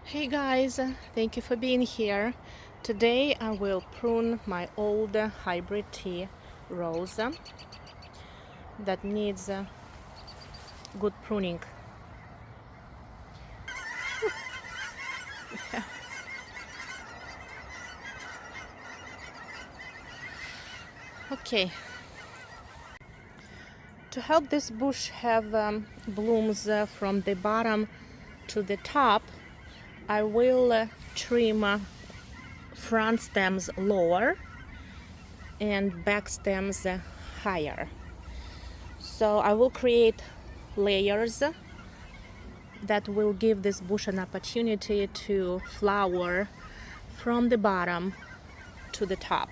Hey guys, thank you for being here. Today I will prune my old hybrid tea rose that needs good pruning. Okay, to help this bush have blooms from the bottom to the top, I will trim front stems lower and back stems higher. So I will create layers that will give this bush an opportunity to flower from the bottom to the top.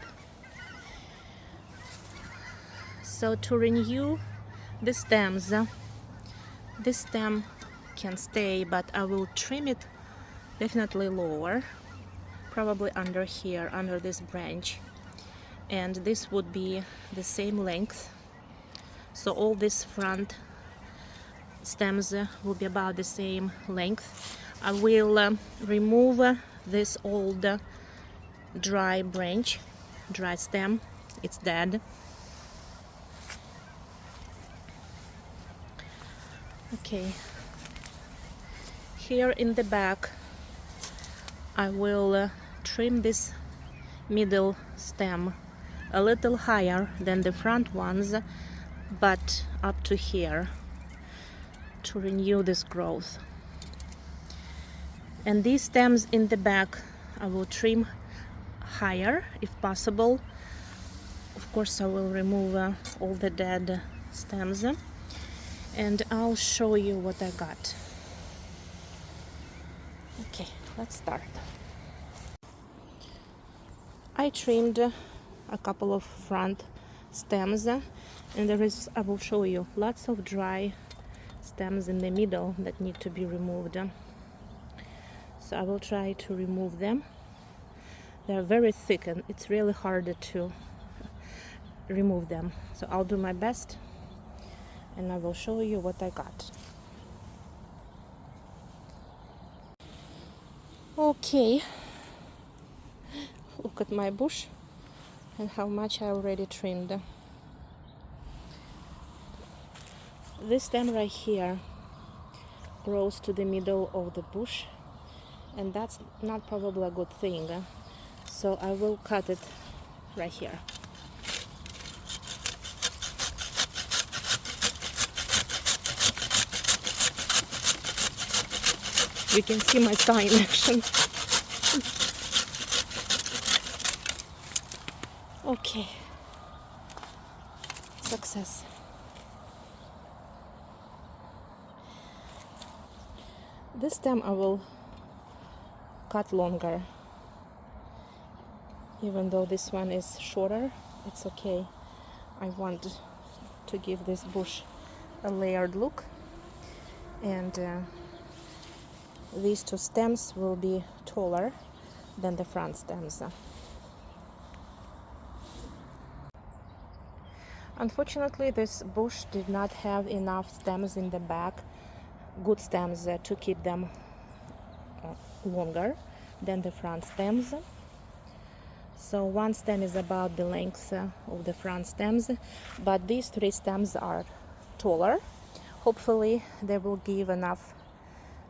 So to renew the stems, this stem can stay, but I will trim it definitely lower, probably under here, under this branch, and this would be the same length. So all these front stems will be about the same length. I will remove this old dry branch, dry stem. It's dead. Okay, here in the back I will trim this middle stem a little higher than the front ones, but up to here, to renew this growth. And these stems in the back I will trim higher if possible. Of course I will remove all the dead stems, and I'll show you what I got. Okay, let's start. I trimmed a couple of front stems, and I will show you lots of dry stems in the middle that need to be removed. So I will try to remove them. They're very thick and it's really hard to remove them. So I'll do my best and I will show you what I got. Okay, look at my bush and how much I already trimmed. This stem right here grows to the middle of the bush, and that's not probably a good thing. So I will cut it right here. You can see my saw in action. Okay, success. This stem I will cut longer. Even though this one is shorter, it's okay. I want to give this bush a layered look, and these two stems will be taller than the front stems. Unfortunately, this bush did not have enough stems in the back, good stems to keep them longer than the front stems. So one stem is about the length of the front stems, but these three stems are taller. Hopefully they will give enough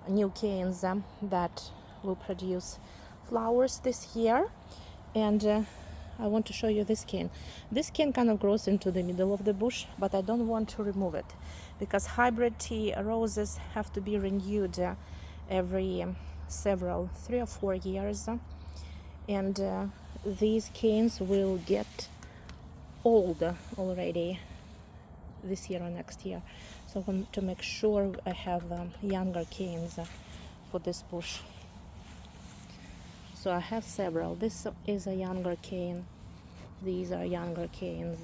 new canes that will produce flowers this year. And I want to show you this cane. This cane kind of grows into the middle of the bush, but I don't want to remove it because hybrid tea roses have to be renewed every 3 or 4 years, and these canes will get old already this year or next year. So I want to make sure I have younger canes for this bush. So I have several. This is a younger cane. These are younger canes.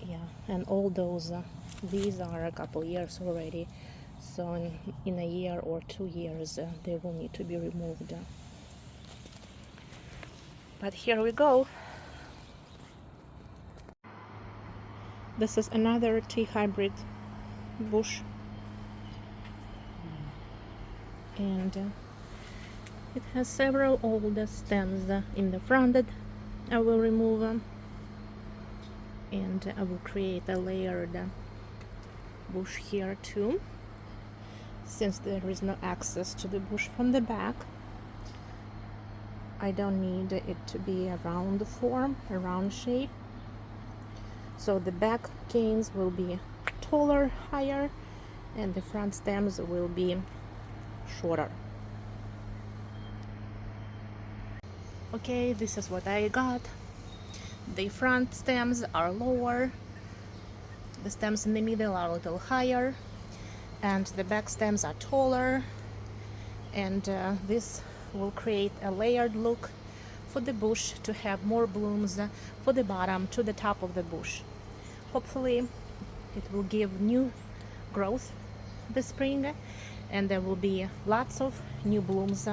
Yeah, and all those, these are a couple years already. So in a year or 2 years, they will need to be removed. But here we go. This is another tea hybrid bush. and it has several old stems in the front that I will remove, and I will create a layered bush here too, since there is no access to the bush from the back. I don't need it to be a round form, a round shape, so the back canes will be taller, higher, and the front stems will be shorter. Okay, this is what I got. The front stems are lower, the stems in the middle are a little higher, and the back stems are taller, and this will create a layered look for the bush to have more blooms for the bottom to the top of the bush. Hopefully it will give new growth this spring, and there will be lots of new blooms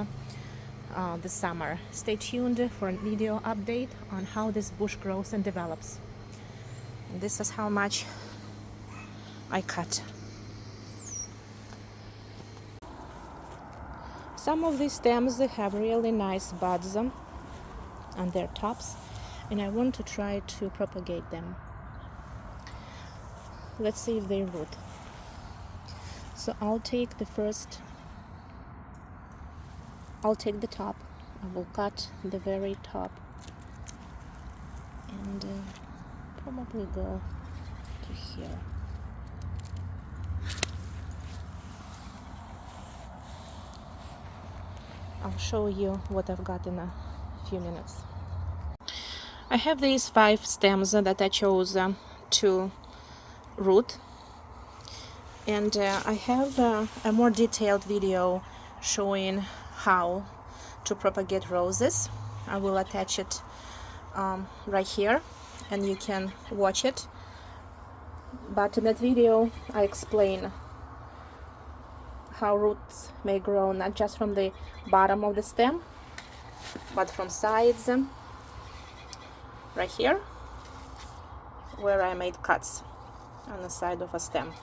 this summer. Stay tuned for a video update on how this bush grows and develops. And this is how much I cut. Some of these stems have really nice buds on their tops, and I want to try to propagate them. Let's see if they root. So I'll take the top. I will cut the very top and probably go to here. I'll show you what I've got in a few minutes. I have these 5 stems that I chose to root, and I have a more detailed video showing how to propagate roses. I will attach it right here and you can watch it, but in that video I explain how roots may grow not just from the bottom of the stem but from sides, right here where I made cuts on the side of a stem.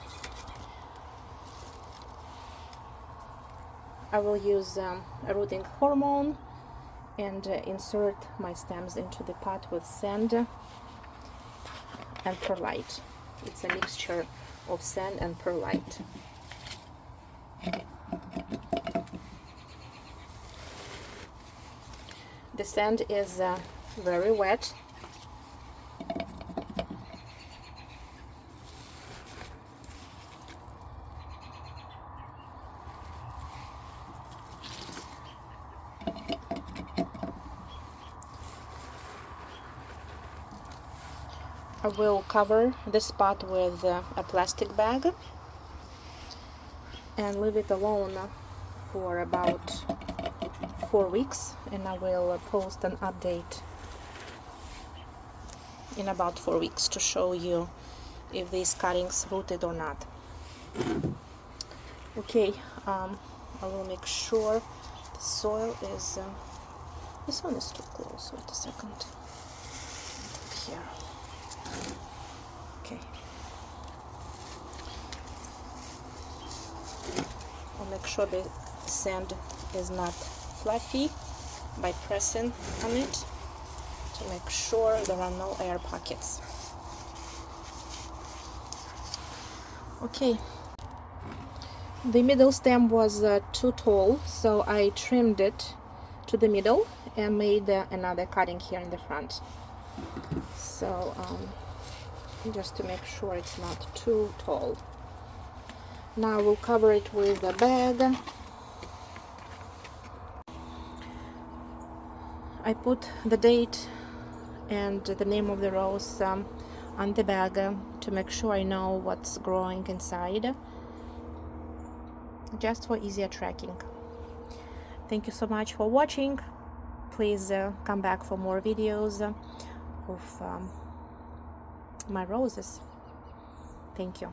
I will use a rooting hormone and insert my stems into the pot with sand and perlite. It's a mixture of sand and perlite. The sand is very wet. I will cover this pot with a plastic bag and leave it alone for about 4 weeks, and I will post an update in about 4 weeks to show you if these cuttings rooted or not. Okay, I will make sure the soil is this one is too close. Wait a second. Here. Okay. I'll make sure the sand is not fluffy by pressing on it to make sure there are no air pockets. Okay. The middle stem was too tall, so I trimmed it to the middle and made another cutting here in the front. So just to make sure it's not too tall. Now we'll cover it with a bag. I put the date and the name of the rose on the bag to make sure I know what's growing inside, just for easier tracking. Thank you so much for watching. Please come back for more videos of my roses. Thank you.